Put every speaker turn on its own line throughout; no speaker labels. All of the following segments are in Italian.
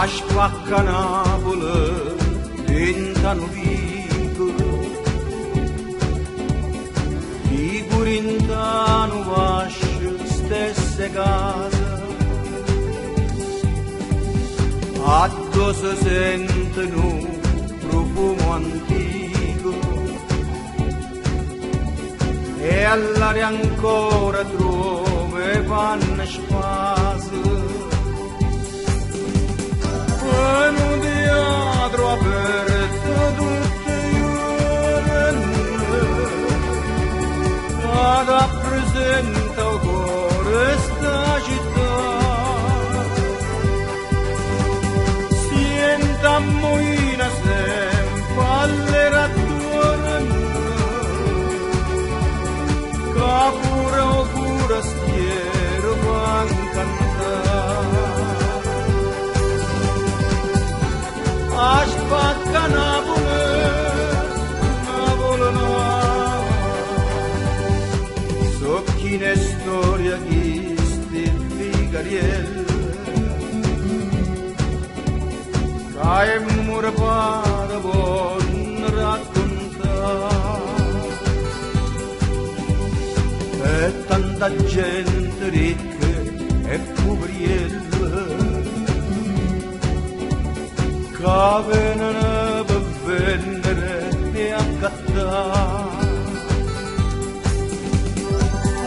spacca Napoli diventano piccoli, chi pure intano vasce stesse case, addosso sentono profumo antico e all'aria ancora trove vanno spase. Un teatro aperto tutte le giorni che rappresenta questa città. Sienta moina sempre alle rattorni che pure o forastiero van cantare. A spacca Napoli, Napoli no. So chi ne storia chi sti figarielle, che è murpata buon raccontare. E tanta gente ricca e pobriella che vengono per vendere e accattare,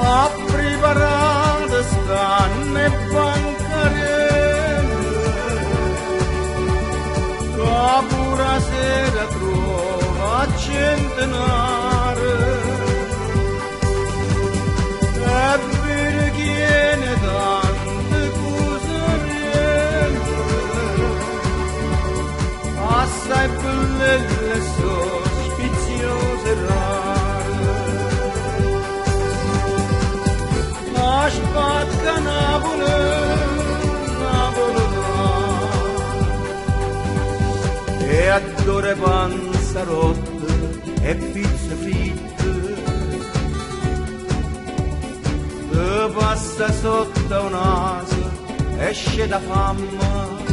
a preparare stanno e bancarelle, che pure sera trova a centenare, e per chi ne tante cose assai belle sospiziose rare. La spacca Napoli, Napoli e adore panza rotta e pizza fritta, te passa sotto un naso, esce da fame,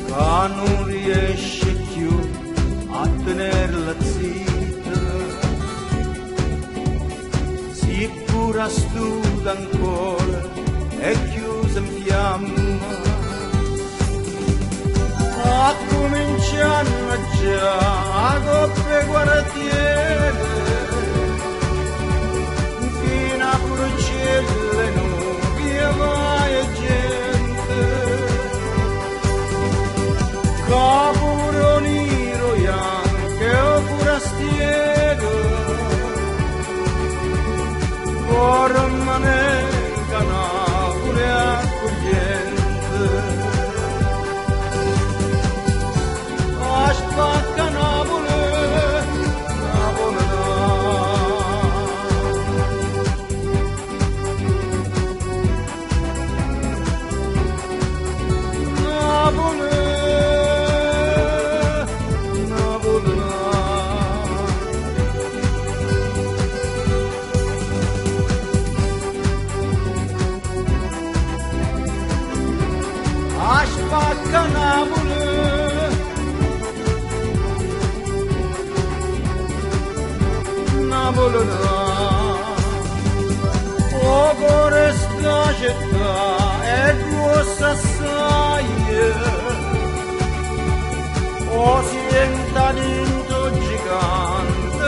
che non riesce più a tenerla zitta, si pure studa ancora e chiusa in fiamma, a cominciano già a coppe guardiere, fino a bruciare nubi e vai e gente. Capuro nero anche o forastiero, forma nega Napoli accogliente. A spacca Napoli, Napoli Napoli. Spacca Napoli, Napoli no. O cuore sta città è grossa assai, o si entra dentro gigante